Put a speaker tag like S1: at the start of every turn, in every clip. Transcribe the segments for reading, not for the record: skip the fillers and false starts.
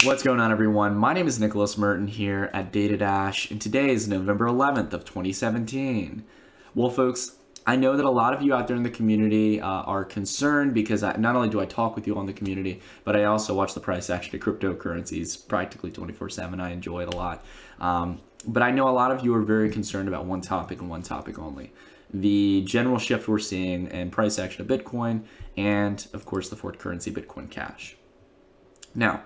S1: What's going on, everyone? My name is Nicholas Merton here at DataDash, and today is November 11th of 2017. Well, folks, I know that a lot of you out there in the community are concerned because not only do I talk with you on the community, but I also watch the price action of cryptocurrencies practically 24/7. I enjoy it a lot. But I know a lot of you are very concerned about one topic and one topic only. The general shift we're seeing in price action of Bitcoin and, of course, the fourth currency, Bitcoin Cash. Now,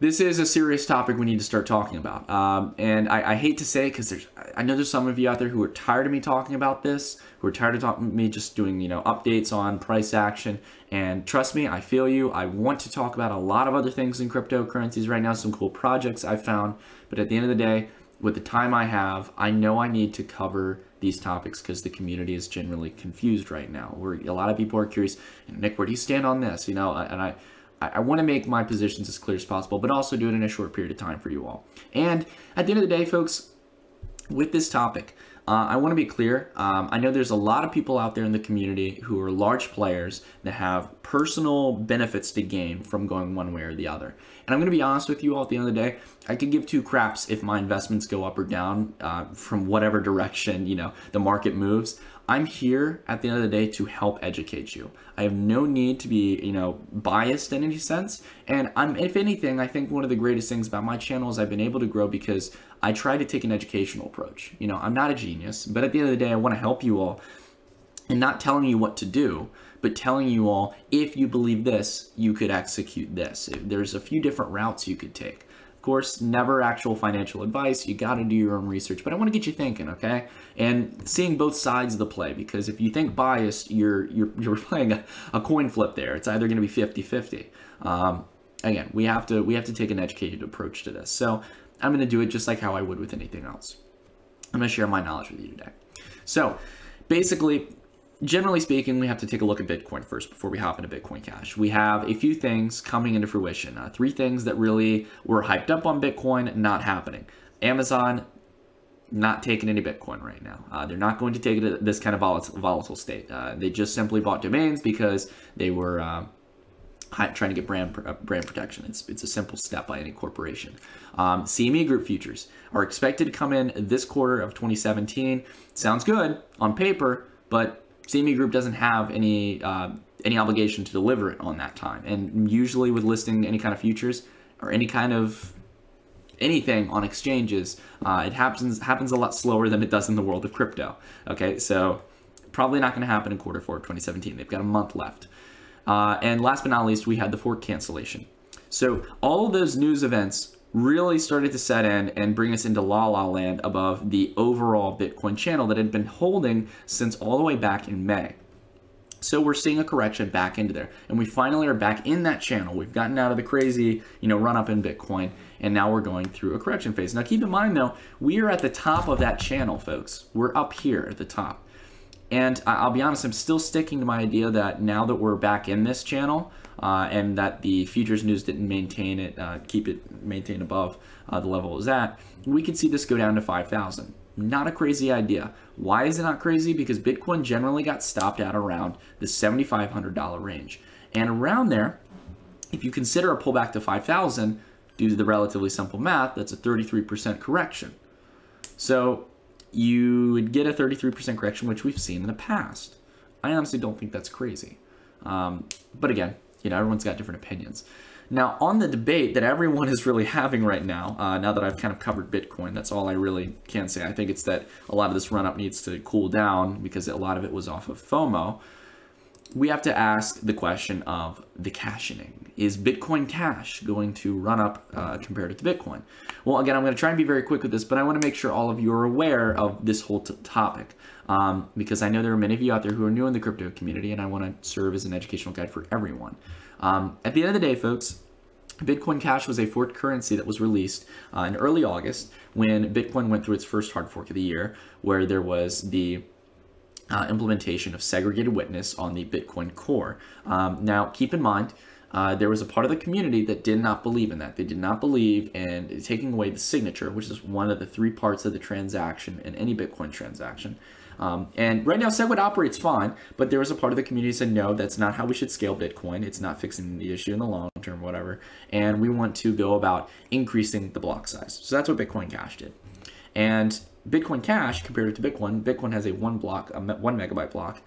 S1: this is a serious topic we need to start talking about. And I hate to say it because I know there's some of you out there who are tired of me talking about this, who are tired of me just doing, updates on price action. And trust me, I feel you. I want to talk about a lot of other things in cryptocurrencies right now, some cool projects I found. But at the end of the day, with the time I have, I know I need to cover these topics because the community is generally confused right now. A lot of people are curious, Nick, where do you stand on this? And I want to make my positions as clear as possible, but also do it in a short period of time for you all. And at the end of the day, folks, with this topic, I want to be clear. I know there's a lot of people out there in the community who are large players that have personal benefits to gain from going one way or the other. And I'm going to be honest with you all, at the end of the day, I could give two craps if my investments go up or down from whatever direction, the market moves. I'm here at the end of the day to help educate you. I have no need to be, biased in any sense. And if anything, I think one of the greatest things about my channel is I've been able to grow because I try to take an educational approach. I'm not a genius, but at the end of the day, I want to help you all and not telling you what to do, but telling you all, if you believe this, you could execute this. There's a few different routes you could take. Of course, never actual financial advice. You got to do your own research, but I want to get you thinking, okay? And seeing both sides of the play, because if you think biased, you're playing a coin flip there. It's either going to be 50-50. Again, we have to take an educated approach to this. So I'm going to do it just like how I would with anything else. I'm going to share my knowledge with you today. So basically, generally speaking, we have to take a look at Bitcoin first before we hop into Bitcoin Cash. We have a few things coming into fruition. Three things that really were hyped up on Bitcoin, not happening. Amazon, not taking any Bitcoin right now. They're not going to take it at this kind of volatile state. They just simply bought domains because they were trying to get brand protection. It's a simple step by any corporation. CME Group futures are expected to come in this quarter of 2017. Sounds good on paper, but CME Group doesn't have any obligation to deliver it on that time. And usually with listing any kind of futures or any kind of anything on exchanges, it happens a lot slower than it does in the world of crypto. Okay, so probably not going to happen in quarter 4 of 2017. They've got a month left. And last but not least, we had the fork cancellation. So all of those news events really started to set in and bring us into la-la land above the overall Bitcoin channel that had been holding since all the way back in May. So we're seeing a correction back into there, and we finally are back in that channel. We've gotten out of the crazy, run up in Bitcoin, and now we're going through a correction phase. Now keep in mind though, we are at the top of that channel, folks. We're up here at the top. And I'll be honest, I'm still sticking to my idea that now that we're back in this channel and that the futures news didn't maintain it, maintain above the level it was at, we could see this go down to 5,000. Not a crazy idea. Why is it not crazy? Because Bitcoin generally got stopped at around the $7,500 range. And around there, if you consider a pullback to 5,000, due to the relatively simple math, that's a 33% correction. So you would get a 33% correction, which we've seen in the past. I honestly don't think that's crazy. But again, everyone's got different opinions. Now, on the debate that everyone is really having right now, now that I've kind of covered Bitcoin, that's all I really can say. I think it's that a lot of this run-up needs to cool down because a lot of it was off of FOMO. We have to ask the question of the cashing. Is Bitcoin Cash going to run up compared to Bitcoin? Well, again, I'm going to try and be very quick with this, but I want to make sure all of you are aware of this whole topic because I know there are many of you out there who are new in the crypto community, and I want to serve as an educational guide for everyone. At the end of the day, folks, Bitcoin Cash was a forked currency that was released in early August when Bitcoin went through its first hard fork of the year, where there was the implementation of segregated witness on the Bitcoin core. Now, keep in mind, there was a part of the community that did not believe in that. They did not believe in taking away the signature, which is one of the 3 parts of the transaction in any Bitcoin transaction. And right now, SegWit operates fine, but there was a part of the community that said, no, that's not how we should scale Bitcoin. It's not fixing the issue in the long term, whatever. And we want to go about increasing the block size. So that's what Bitcoin Cash did. And Bitcoin Cash, compared to Bitcoin, Bitcoin has a 1 megabyte block.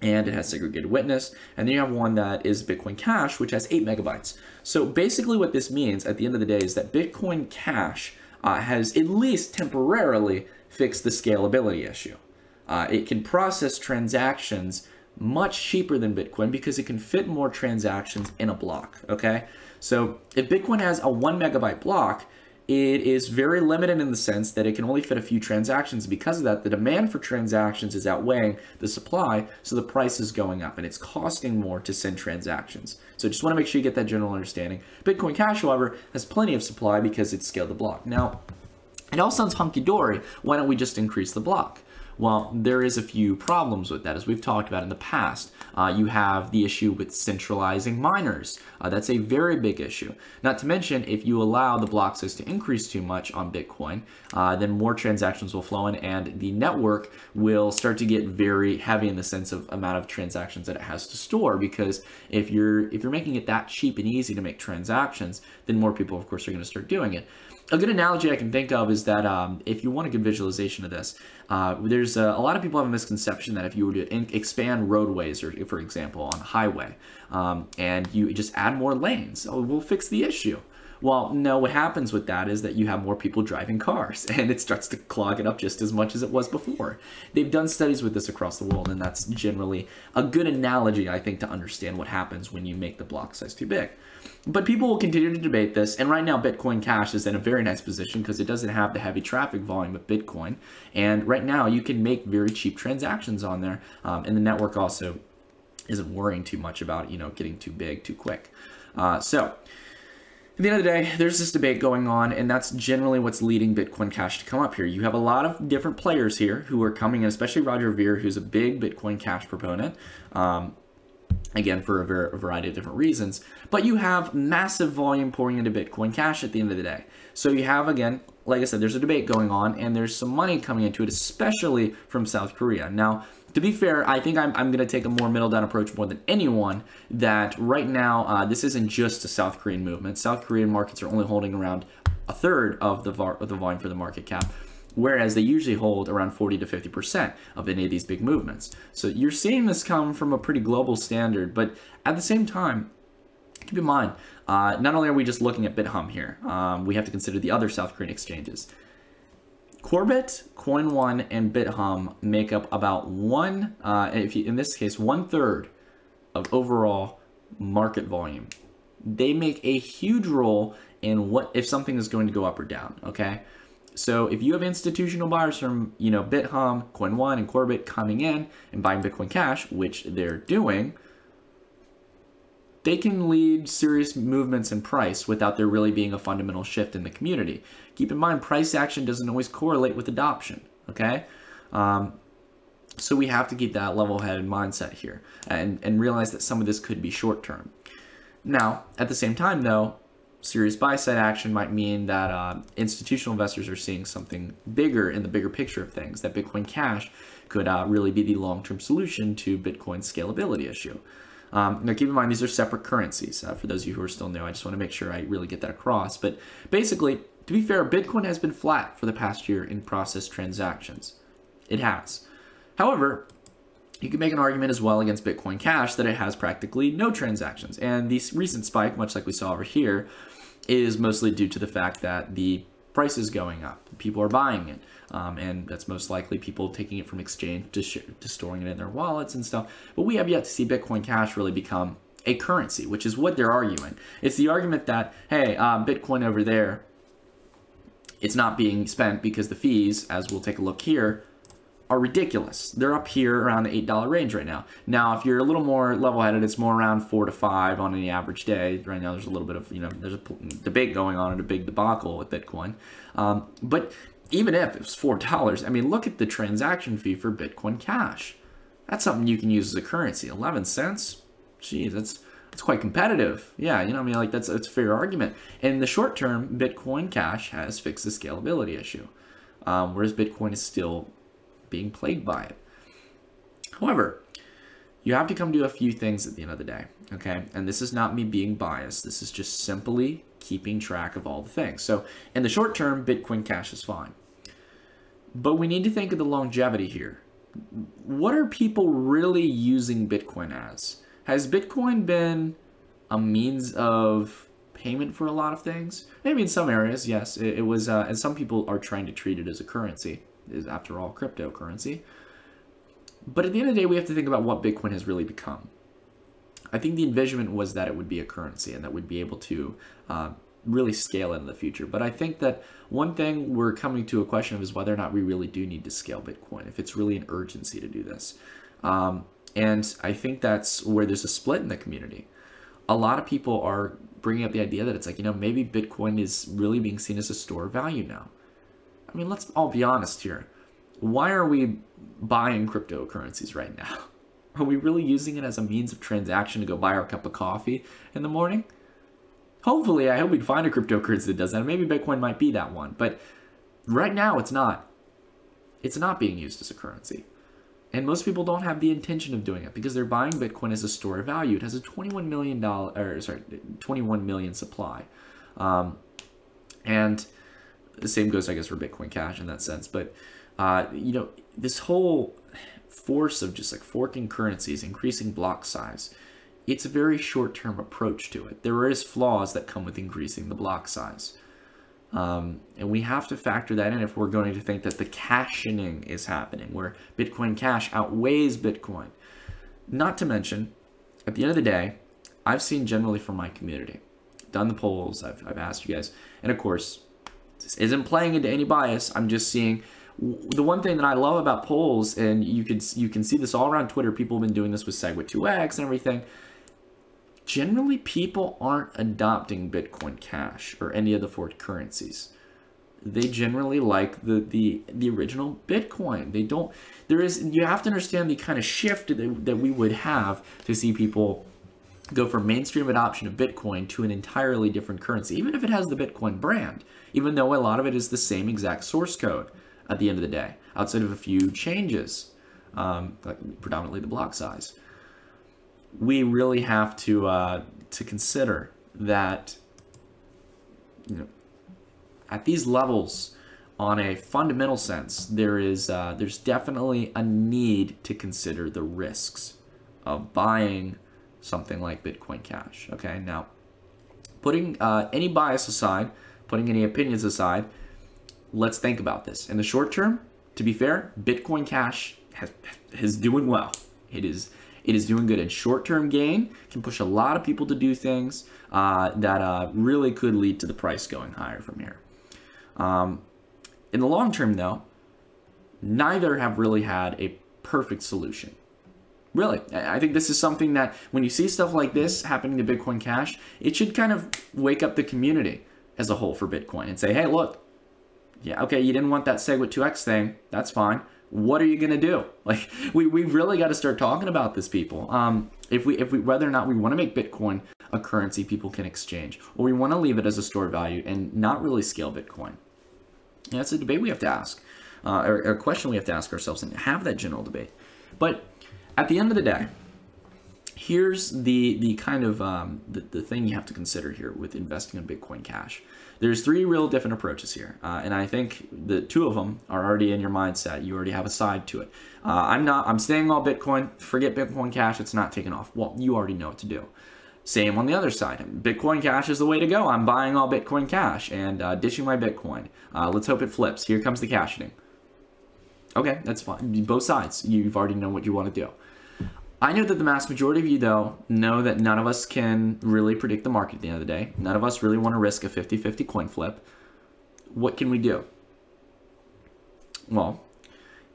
S1: And it has segregated witness. And then you have one that is Bitcoin Cash, which has 8 megabytes. So basically what this means at the end of the day is that Bitcoin Cash has at least temporarily fixed the scalability issue. It can process transactions much cheaper than Bitcoin because it can fit more transactions in a block, okay? So if Bitcoin has a 1 megabyte block, it is very limited in the sense that it can only fit a few transactions. Because of that, the demand for transactions is outweighing the supply, so the price is going up and it's costing more to send transactions. So just want to make sure you get that general understanding. Bitcoin Cash, however, has plenty of supply because it's scaled the block. Now, it all sounds hunky-dory. Why don't we just increase the block? Well, there is a few problems with that, as we've talked about in the past. You have the issue with centralizing miners. That's a very big issue. Not to mention, if you allow the block size to increase too much on Bitcoin, then more transactions will flow in, and the network will start to get very heavy in the sense of amount of transactions that it has to store. Because if you're making it that cheap and easy to make transactions, then more people, of course, are going to start doing it. A good analogy I can think of is that if you want a good visualization of this, there's a lot of people have a misconception that if you were to expand roadways, or for example, on a highway, and you just add more lanes, we'll fix the issue. Well, no, what happens with that is that you have more people driving cars, and it starts to clog it up just as much as it was before. They've done studies with this across the world, and that's generally a good analogy, I think, to understand what happens when you make the block size too big. But people will continue to debate this, and right now Bitcoin Cash is in a very nice position because it doesn't have the heavy traffic volume of Bitcoin, and right now you can make very cheap transactions on there, and the network also isn't worrying too much about, getting too big too quick. So at the end of the day, there's this debate going on, and that's generally what's leading Bitcoin Cash to come up here. You have a lot of different players here who are coming in, especially Roger Ver, who's a big Bitcoin Cash proponent, again, for a variety of different reasons. But you have massive volume pouring into Bitcoin Cash at the end of the day. So you have, again, like I said, there's a debate going on, and there's some money coming into it, especially from South Korea. Now, to be fair, I think I'm going to take a more middle-down approach more than anyone, that right now, this isn't just a South Korean movement. South Korean markets are only holding around a third of the volume for the market cap, whereas they usually hold around 40 to 50% of any of these big movements. So you're seeing this come from a pretty global standard, but at the same time, keep in mind, not only are we just looking at BitHum here, we have to consider the other South Korean exchanges. Corbit, Coin1, and BitHum make up about in this case, 1/3 of overall market volume. They make a huge role in if something is going to go up or down, okay? So if you have institutional buyers from, BitHum, Coin1, and Corbit coming in and buying Bitcoin Cash, which they're doing, they can lead serious movements in price without there really being a fundamental shift in the community. Keep in mind, price action doesn't always correlate with adoption, okay? So we have to keep that level-headed mindset here and realize that some of this could be short-term. Now, at the same time, though, serious buy-side action might mean that institutional investors are seeing something bigger in the bigger picture of things, that Bitcoin Cash could really be the long-term solution to Bitcoin's scalability issue. Now, keep in mind, these are separate currencies. For those of you who are still new, I just want to make sure I really get that across. But basically, to be fair, Bitcoin has been flat for the past year in processed transactions. It has. However, you can make an argument as well against Bitcoin Cash that it has practically no transactions. And the recent spike, much like we saw over here, is mostly due to the fact that the price is going up. People are buying it. And that's most likely people taking it from exchange to storing it in their wallets and stuff. But we have yet to see Bitcoin Cash really become a currency, which is what they're arguing. It's the argument that, hey, Bitcoin over there, it's not being spent because the fees, as we'll take a look here, are ridiculous. They're up here around the $8 range right now. Now, if you're a little more level-headed, it's more around 4 to 5 on any average day. Right now, there's a little bit of, there's a debate going on and a big debacle with Bitcoin. But even if it was $4, I mean, look at the transaction fee for Bitcoin Cash. That's something you can use as a currency. 11 cents? Geez, that's It's quite competitive. Yeah, you know, I mean, like that's a fair argument. And in the short term, Bitcoin Cash has fixed the scalability issue, whereas Bitcoin is still being plagued by it. However, you have to come to a few things at the end of the day, okay? And this is not me being biased. This is just simply keeping track of all the things. So in the short term, Bitcoin Cash is fine. But we need to think of the longevity here. What are people really using Bitcoin as? Has Bitcoin been a means of payment for a lot of things? Maybe in some areas, yes. It was, and some people are trying to treat it as a currency. It is, after all, cryptocurrency. But at the end of the day, we have to think about what Bitcoin has really become. I think the envisionment was that it would be a currency and that we'd be able to really scale it in the future. But I think that one thing we're coming to a question of is whether or not we really do need to scale Bitcoin, if it's really an urgency to do this. And I think that's where there's a split in the community. A lot of people are bringing up the idea that it's like, you know, maybe Bitcoin is really being seen as a store of value now. I mean, let's all be honest here. Why are we buying cryptocurrencies right now? Are we really using it as a means of transaction to go buy our cup of coffee in the morning? Hopefully, I hope we'd find a cryptocurrency that does that. Maybe Bitcoin might be that one. But right now, it's not. It's not being used as a currency. And most people don't have the intention of doing it because they're buying Bitcoin as a store of value. It has a $21 million supply. And the same goes, I guess, for Bitcoin Cash in that sense. But, you know, this whole force of just like forking currencies, increasing block size, it's a very short-term approach to it. There is flaws that come with increasing the block size. And we have to factor that in if we're going to think that the cashing is happening, where Bitcoin Cash outweighs Bitcoin. Not to mention, at the end of the day, I've seen generally from my community, done the polls, I've asked you guys, and of course, this isn't playing into any bias. I'm just seeing the one thing that I love about polls, and you can see this all around Twitter. People have been doing this with SegWit2x and everything. Generally, people aren't adopting Bitcoin Cash or any of the forked currencies. They generally like the original Bitcoin. They don't. You have to understand the kind of shift that we would have to see people go from mainstream adoption of Bitcoin to an entirely different currency, even if it has the Bitcoin brand, even though a lot of it is the same exact source code at the end of the day, outside of a few changes, like predominantly the block size. We really have to consider that, you know, at these levels, on a fundamental sense, there's definitely a need to consider the risks of buying something like Bitcoin Cash. Okay, now putting any bias aside, putting any opinions aside, let's think about this. In the short term, to be fair, Bitcoin Cash is doing well. It is doing good. And short-term gain can push a lot of people to do things that really could lead to the price going higher from here. In the long term, though, neither have really had a perfect solution. Really, I think this is something that when you see stuff like this happening to Bitcoin Cash, it should kind of wake up the community as a whole for Bitcoin and say, hey, look, yeah, okay, you didn't want that SegWit2x thing. That's fine. What are you going to do? Like, we've really got to start talking about this, people. If we whether or not we want to make Bitcoin a currency people can exchange, or we want to leave it as a store of value and not really scale Bitcoin. And that's a debate we have to ask, or a question we have to ask ourselves and have that general debate. But at the end of the day, here's the kind of the thing you have to consider here with investing in Bitcoin Cash. There's three real different approaches here, and I think the two of them are already in your mindset. You already have a side to it. I'm staying all Bitcoin. Forget Bitcoin Cash. It's not taking off. Well, you already know what to do. Same on the other side. Bitcoin Cash is the way to go. I'm buying all Bitcoin Cash and ditching my Bitcoin. Let's hope it flips. Here comes the cashing. Okay, that's fine. Both sides. You've already know what you want to do. I know that the mass majority of you, though, know that none of us can really predict the market at the end of the day. None of us really want to risk a 50-50 coin flip. What can we do? Well,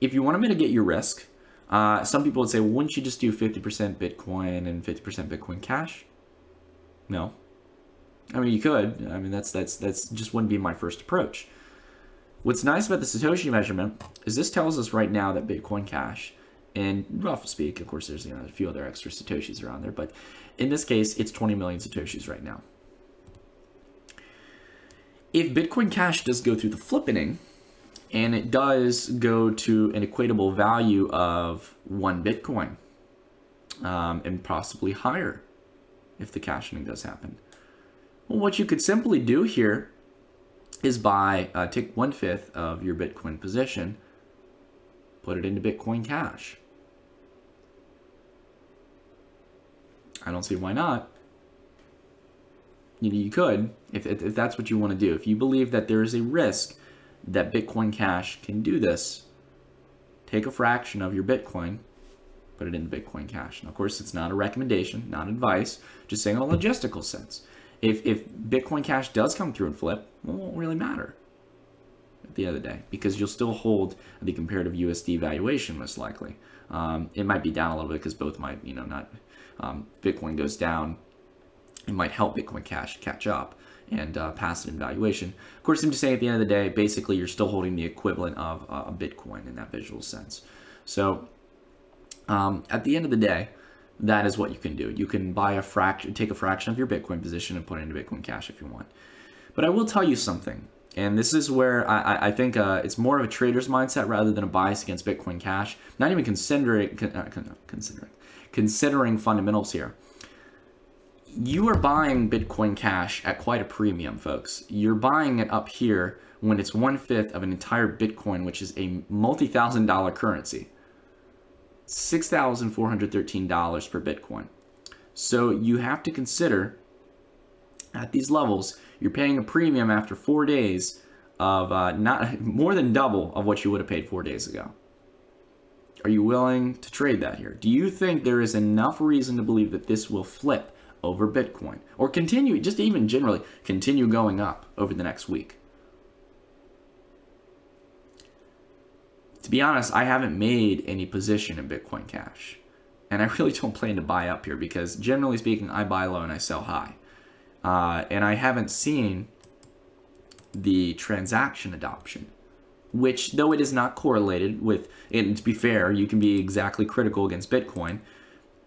S1: if you want to mitigate your risk, some people would say, well, wouldn't you just do 50% Bitcoin and 50% Bitcoin Cash? No. I mean, you could. I mean, that's just wouldn't be my first approach. What's nice about the Satoshi measurement is this tells us right now that Bitcoin Cash, and rough speak, of course, there's a few other extra Satoshis around there, but In this case, it's 20 million Satoshis right now. If Bitcoin Cash does go through the flippening, and it does go to an equatable value of 1 Bitcoin, and possibly higher if the cashing does happen. Well, what you could simply do here is take 1/5 of your Bitcoin position, put it into Bitcoin Cash. I don't see why not. You could, if that's what you want to do. If you believe that there is a risk that Bitcoin Cash can do this, take a fraction of your Bitcoin, put it into Bitcoin Cash. And of course, it's not a recommendation, not advice, just saying in a logistical sense. If Bitcoin Cash does come through and flip, well, it won't really matter at the end of the day, because you'll still hold the comparative USD valuation most likely. It might be down a little bit because both might, Bitcoin goes down. It might help Bitcoin Cash catch up and pass it in valuation. Of course, I'm just saying at the end of the day, basically you're still holding the equivalent of a Bitcoin in that visual sense. So at the end of the day, that is what you can do. You can buy take a fraction of your Bitcoin position and put it into Bitcoin Cash if you want. But I will tell you something, and this is where I think it's more of a trader's mindset rather than a bias against Bitcoin Cash. Not even considering fundamentals here. You are buying Bitcoin Cash at quite a premium, folks. You're buying it up here when it's 1/5 of an entire Bitcoin, which is a multi-$1,000 currency. $6,413 per Bitcoin. So you have to consider at these levels, you're paying a premium after 4 days of not more than double of what you would have paid 4 days ago. Are you willing to trade that here? Do you think there is enough reason to believe that this will flip over Bitcoin or continue, just even generally continue going up over the next week? To be honest, I haven't made any position in Bitcoin Cash, and I really don't plan to buy up here because generally speaking, I buy low and I sell high. And I haven't seen the transaction adoption, which though it is not correlated with, and to be fair, you can be exactly critical against Bitcoin.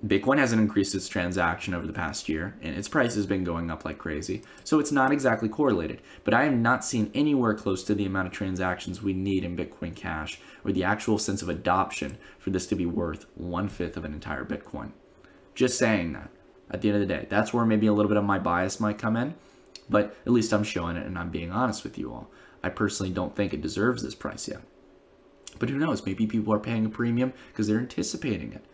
S1: Bitcoin hasn't increased its transaction over the past year, and its price has been going up like crazy. So it's not exactly correlated. But I have not seen anywhere close to the amount of transactions we need in Bitcoin Cash or the actual sense of adoption for this to be worth 1/5 of an entire Bitcoin. Just saying that. At the end of the day, that's where maybe a little bit of my bias might come in. But at least I'm showing it and I'm being honest with you all. I personally don't think it deserves this price yet. But who knows? Maybe people are paying a premium because they're anticipating it.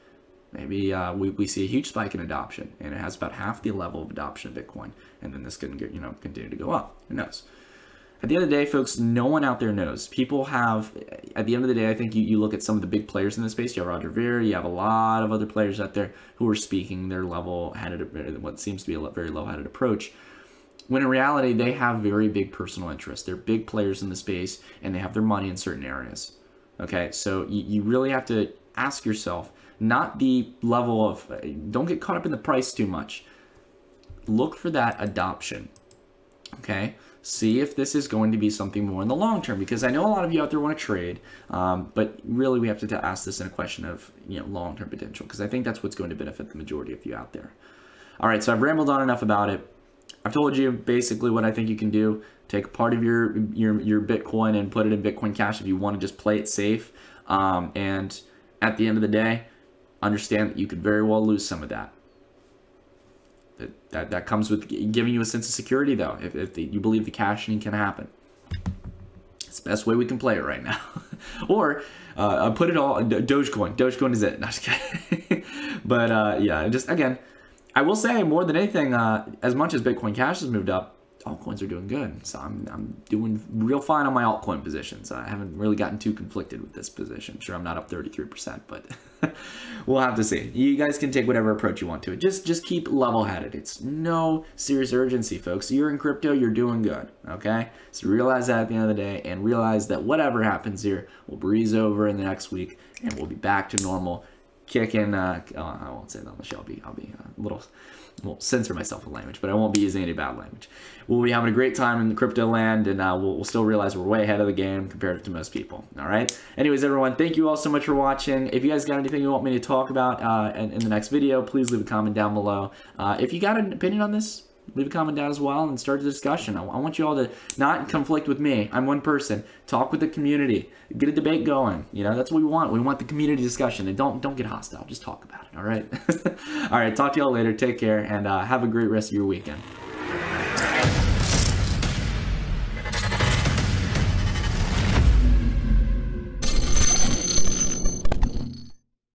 S1: Maybe we see a huge spike in adoption, and it has about half the level of adoption of Bitcoin, and then this can continue to go up. Who knows? At the end of the day, folks, no one out there knows. People have, at the end of the day, I think you look at some of the big players in this space. You have Roger Ver, you have a lot of other players out there who are speaking their level-headed, what seems to be a very low-headed approach, when in reality, they have very big personal interests. They're big players in the space, and they have their money in certain areas. Okay, so you really have to ask yourself, not the level of, don't get caught up in the price too much. Look for that adoption, okay? See if this is going to be something more in the long term, because I know a lot of you out there want to trade, but really we have to ask this in a question of long-term potential, because I think that's what's going to benefit the majority of you out there. All right, so I've rambled on enough about it. I've told you basically what I think you can do. Take part of your Bitcoin and put it in Bitcoin Cash if you want to just play it safe. And at the end of the day, understand that you could very well lose some of that. That comes with giving you a sense of security, though, if you believe the cashing can happen. It's the best way we can play it right now. Or put it all, Dogecoin. Dogecoin is it. No, just kidding. But yeah, just again, I will say more than anything, as much as Bitcoin Cash has moved up, altcoins are doing good. So I'm doing real fine on my altcoin positions. I haven't really gotten too conflicted with this position. Sure, I'm not up 33%, but we'll have to see. You guys can take whatever approach you want to it. Just keep level-headed. It's no serious urgency, folks. You're in crypto, you're doing good, okay? So realize that at the end of the day, and realize that whatever happens here will breeze over in the next week, and we'll be back to normal. kicking. I won't say that on the show. I'll be a little. Won't censor myself with language, but I won't be using any bad language. We'll be having a great time in the crypto land, and we'll still realize we're way ahead of the game compared to most people. All right. Anyways, everyone, thank you all so much for watching. If you guys got anything you want me to talk about in the next video, please leave a comment down below. If you got an opinion on this, leave a comment down as well and start a discussion. I want you all to not conflict with me. I'm one person. Talk with the community. Get a debate going. You know, that's what we want. We want the community discussion. And don't get hostile. Just talk about it. All right. All right. Talk to y'all later. Take care and have a great rest of your weekend.